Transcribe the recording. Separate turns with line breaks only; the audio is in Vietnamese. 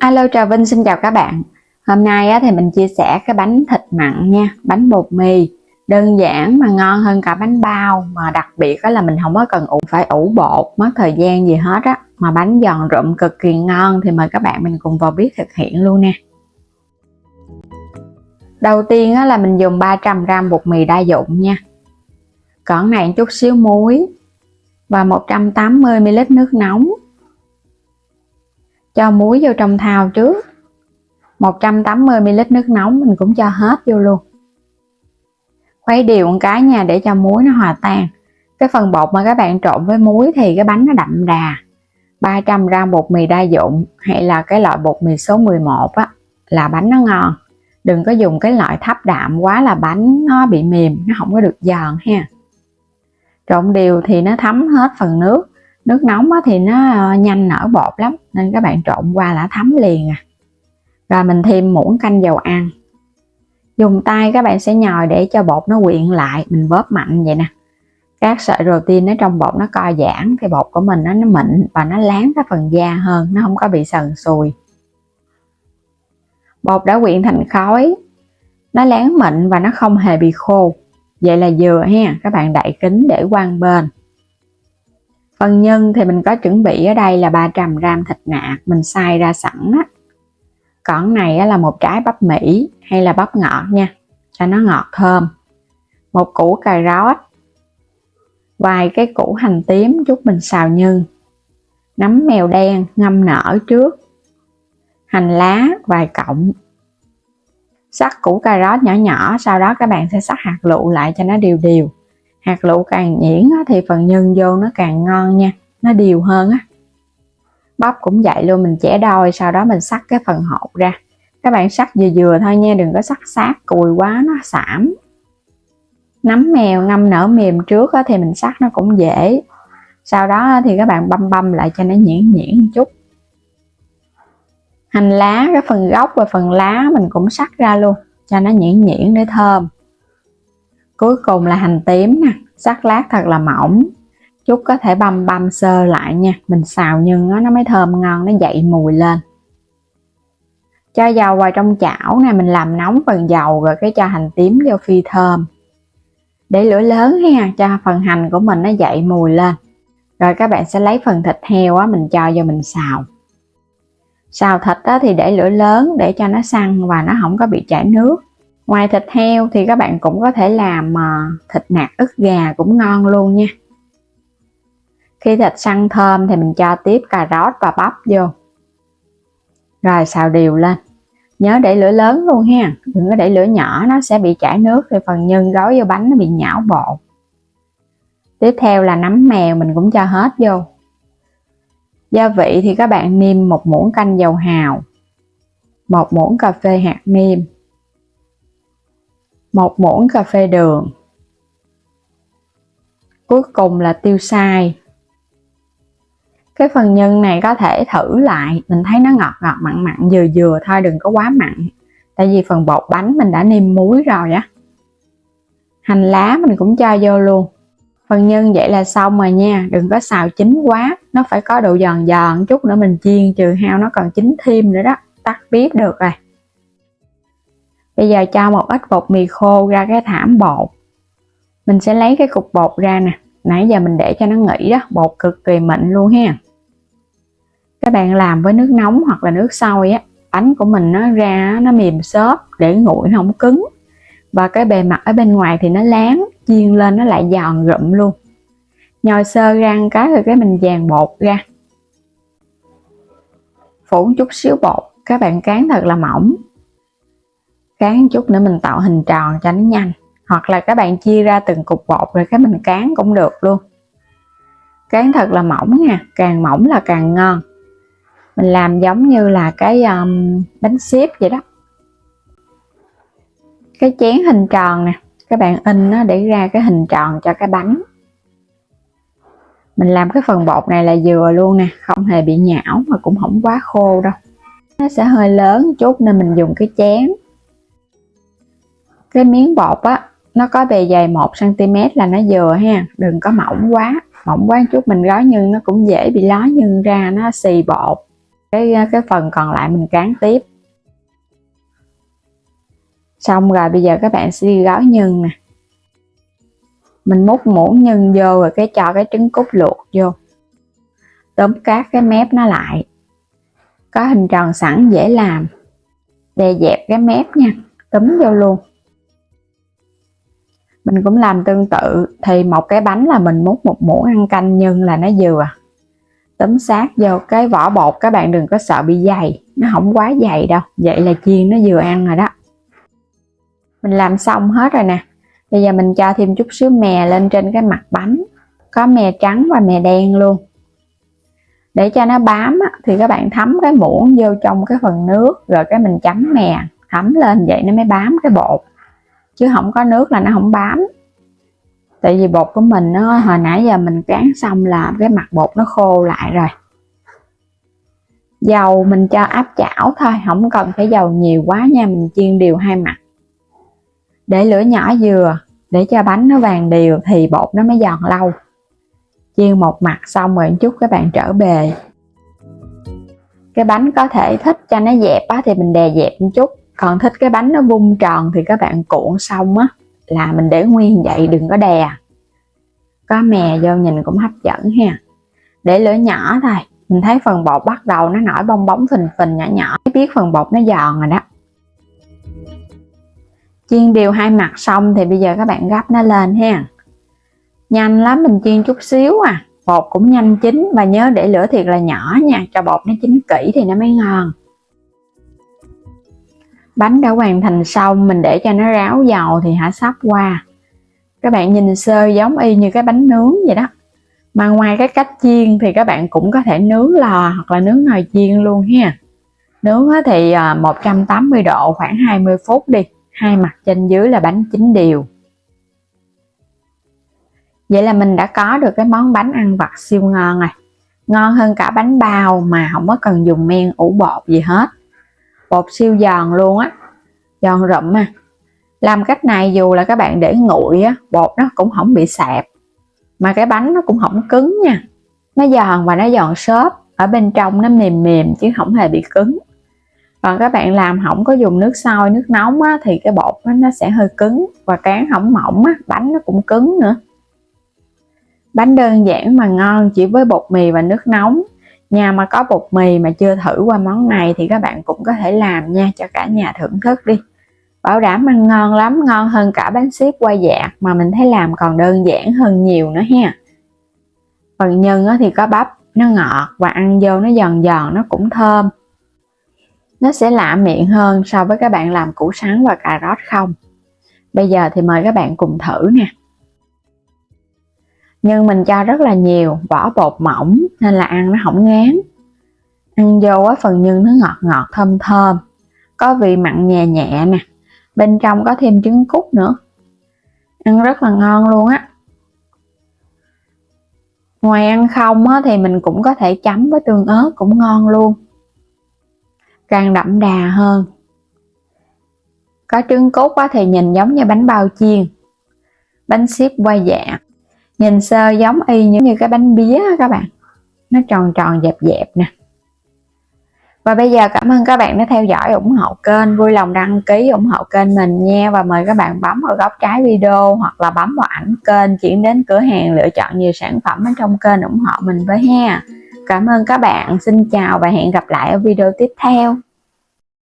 Alo, chào Vinh, xin chào các bạn. Hôm nay thì mình chia sẻ cái bánh thịt mặn nha, bánh bột mì đơn giản mà ngon hơn cả bánh bao, mà đặc biệt là mình không có cần phải ủ bột, mất thời gian gì hết á, mà bánh giòn rụm cực kỳ ngon. Thì mời các bạn mình cùng vào bếp thực hiện luôn nè. Đầu tiên là mình dùng 300g bột mì đa dụng nha, cỡ này chút xíu muối và 180ml nước nóng. Cho muối vô trong thau trước, 180ml nước nóng mình cũng cho hết vô luôn. Khuấy đều một cái nha, để cho muối nó hòa tan. Cái phần bột mà các bạn trộn với muối thì cái bánh nó đậm đà. 300g bột mì đa dụng hay là cái loại bột mì số 11 á, là bánh nó ngon. Đừng có dùng cái loại thấp đạm quá là bánh nó bị mềm, nó không có được giòn ha. Trộn đều thì nó thấm hết phần nước. Nước nóng thì nó nhanh nở bột lắm, nên các bạn trộn qua là thấm liền à. Rồi mình thêm muỗng canh dầu ăn. Dùng tay các bạn sẽ nhồi để cho bột nó quyện lại, mình bóp mạnh vậy nè. Các sợi protein ở trong bột nó co giãn thì bột của mình nó mịn và nó láng cái phần da hơn, nó không có bị sần sùi. Bột đã quyện thành khói, nó láng mịn và nó không hề bị khô. Vậy là vừa ha, các bạn đậy kín để qua một bên. Phần nhân thì mình có chuẩn bị ở đây là 300g thịt nạc, mình xay ra sẵn á. Còn này là một trái bắp Mỹ hay là bắp ngọt nha, cho nó ngọt thơm. Một củ cà rốt, vài cái củ hành tím chút mình xào nhân. Nấm mèo đen ngâm nở trước. Hành lá vài cọng. Sắc củ cà rốt nhỏ nhỏ, sau đó các bạn sẽ sắc hạt lựu lại cho nó đều đều. Hạt lựu càng nhuyễn thì phần nhân vô nó càng ngon nha, nó đều hơn á. Bắp cũng vậy luôn, mình chẻ đôi, sau đó mình xắt cái phần hột ra. Các bạn xắt vừa vừa thôi nha, đừng có xắt sát cùi quá nó xảm. Nấm mèo ngâm nở mềm trước thì mình xắt nó cũng dễ. Sau đó thì các bạn băm lại cho nó nhuyễn nhuyễn một chút. Hành lá, cái phần gốc và phần lá mình cũng xắt ra luôn cho nó nhuyễn nhuyễn để thơm. Cuối cùng là hành tím nè, xắt lát thật là mỏng. Chút có thể băm sơ lại nha, mình xào nhân nó mới thơm ngon, nó dậy mùi lên. Cho dầu vào trong chảo nè, mình làm nóng phần dầu rồi cái cho hành tím vô phi thơm. Để lửa lớn ha, cho phần hành của mình nó dậy mùi lên. Rồi các bạn sẽ lấy phần thịt heo mình cho vô mình xào. Xào thịt thì để lửa lớn để cho nó săn và nó không có bị chảy nước. Ngoài thịt heo thì các bạn cũng có thể làm thịt nạc ức gà cũng ngon luôn nha. Khi thịt săn thơm thì mình cho tiếp cà rốt và bắp vô. Rồi xào đều lên. Nhớ để lửa lớn luôn ha, đừng có để lửa nhỏ, nó sẽ bị chảy nước thì phần nhân gói vô bánh nó bị nhão bột. Tiếp theo là nấm mèo mình cũng cho hết vô. Gia vị thì các bạn nêm 1 muỗng canh dầu hào, 1 muỗng cà phê hạt nêm, 1 muỗng cà phê đường. Cuối cùng là tiêu xay. Cái phần nhân này có thể thử lại, mình thấy nó ngọt mặn vừa vừa thôi, đừng có quá mặn. Tại vì phần bột bánh mình đã nêm muối rồi á. Hành lá mình cũng cho vô luôn. Phần nhân vậy là xong rồi nha, đừng có xào chín quá, nó phải có độ giòn giòn chút nữa mình chiên, trừ hao nó còn chín thêm nữa đó, tắt bếp được rồi. Bây giờ cho một ít bột mì khô ra cái thảm bột. Mình sẽ lấy cái cục bột ra nè, nãy giờ mình để cho nó nghỉ đó, bột cực kỳ mịn luôn ha. Các bạn làm với nước nóng hoặc là nước sôi á, bánh của mình nó ra nó mềm xốp, để nguội nó không cứng. Và cái bề mặt ở bên ngoài thì nó láng, chiên lên nó lại giòn rụm luôn. Nhồi sơ ra cái rồi cái mình dàn bột ra. Phủ chút xíu bột, các bạn cán thật là mỏng. Cán chút nữa mình tạo hình tròn cho nó nhanh. Hoặc là các bạn chia ra từng cục bột rồi cái mình cán cũng được luôn. Cán thật là mỏng nha, càng mỏng là càng ngon. Mình làm giống như là cái bánh xếp vậy đó. Cái chén hình tròn nè, các bạn in nó để ra cái hình tròn cho cái bánh. Mình làm cái phần bột này là vừa luôn nè, không hề bị nhão mà cũng không quá khô đâu. Nó sẽ hơi lớn chút nên mình dùng cái chén. Cái miếng bột nó có bề dày 1cm là nó vừa ha, đừng có mỏng quá chút mình gói nhân nó cũng dễ bị ló nhân ra, nó xì bột. cái phần còn lại mình cán tiếp. Xong rồi bây giờ các bạn sẽ đi gói nhân nè. Mình múc muỗng nhân vô rồi cái cho cái trứng cút luộc vô, túm các cái mép nó lại, có hình tròn sẵn dễ làm, đè dẹp cái mép nha, túm vô luôn. Mình cũng làm tương tự, thì một cái bánh là mình múc một muỗng ăn canh nhân là nó vừa. Túm sát vô cái vỏ bột, các bạn đừng có sợ bị dày, nó không quá dày đâu, vậy là chiên nó vừa ăn rồi đó. Mình làm xong hết rồi nè. Bây giờ mình cho thêm chút xíu mè lên trên cái mặt bánh, có mè trắng và mè đen luôn. Để cho nó bám thì các bạn thấm cái muỗng vô trong cái phần nước, rồi cái mình chấm mè thấm lên, vậy nó mới bám cái bột, chứ không có nước là nó không bám. Tại vì bột của mình nó hồi nãy giờ mình cán xong là cái mặt bột nó khô lại rồi. Dầu mình cho áp chảo thôi, không cần phải dầu nhiều quá nha, mình chiên đều hai mặt. Để lửa nhỏ vừa, để cho bánh nó vàng đều thì bột nó mới giòn lâu. Chiên một mặt xong rồi chút các bạn trở bề. Cái bánh có thể thích cho nó dẹp thì mình đè dẹp một chút, còn thích cái bánh nó vuông tròn thì các bạn cuộn xong là mình để nguyên vậy, đừng có đè. Có mè vô nhìn cũng hấp dẫn ha. Để lửa nhỏ thôi, mình thấy phần bột bắt đầu nó nổi bong bóng phình phình nhỏ nhỏ, biết phần bột nó giòn rồi đó. Chiên đều hai mặt xong thì bây giờ các bạn gấp nó lên ha. Nhanh lắm, mình chiên chút xíu bột cũng nhanh chín, và nhớ để lửa thiệt là nhỏ nha, cho bột nó chín kỹ thì nó mới ngon. Bánh đã hoàn thành xong, mình để cho nó ráo dầu thì hả sắp qua. Các bạn nhìn sơ giống y như cái bánh nướng vậy đó. Mà ngoài cái cách chiên thì các bạn cũng có thể nướng lò hoặc là nướng nồi chiên luôn ha. Nướng thì 180 độ khoảng 20 phút đi, hai mặt trên dưới là bánh chín đều. Vậy là mình đã có được cái món bánh ăn vặt siêu ngon rồi. Ngon hơn cả bánh bao mà không có cần dùng men ủ bột gì hết. Bột siêu giòn luôn giòn rụm Làm cách này dù là các bạn để nguội bột nó cũng không bị sạp, mà cái bánh nó cũng không cứng nha. Nó giòn và nó giòn xốp, ở bên trong nó mềm mềm chứ không hề bị cứng. Còn các bạn làm không có dùng nước sôi, nước nóng thì cái bột nó sẽ hơi cứng, và cán không mỏng bánh nó cũng cứng nữa. Bánh đơn giản mà ngon chỉ với bột mì và nước nóng. Nhà mà có bột mì mà chưa thử qua món này thì các bạn cũng có thể làm nha, cho cả nhà thưởng thức đi. Bảo đảm ăn ngon lắm, ngon hơn cả bánh xếp qua dạc mà mình thấy làm còn đơn giản hơn nhiều nữa ha. Phần nhân thì có bắp, nó ngọt và ăn vô nó giòn giòn, nó cũng thơm. Nó sẽ lạ miệng hơn so với các bạn làm củ sắn và cà rốt không. Bây giờ thì mời các bạn cùng thử nè. Nhưng mình cho rất là nhiều, vỏ bột mỏng nên là ăn nó không ngán. Ăn vô phần nhân nó ngọt ngọt thơm thơm, có vị mặn nhẹ nhẹ nè, bên trong có thêm trứng cút nữa. Ăn rất là ngon luôn Ngoài ăn không thì mình cũng có thể chấm với tương ớt cũng ngon luôn, càng đậm đà hơn. Có trứng cút thì nhìn giống như bánh bao chiên, bánh xếp qua dạ. Nhìn sơ giống y như cái bánh bía các bạn, nó tròn tròn dẹp dẹp nè. Và bây giờ cảm ơn các bạn đã theo dõi, ủng hộ kênh, vui lòng đăng ký ủng hộ kênh mình nha. Và mời các bạn bấm vào góc trái video hoặc là bấm vào ảnh kênh, chuyển đến cửa hàng lựa chọn nhiều sản phẩm ở trong kênh ủng hộ mình với ha. Cảm ơn các bạn, xin chào và hẹn gặp lại ở video tiếp theo.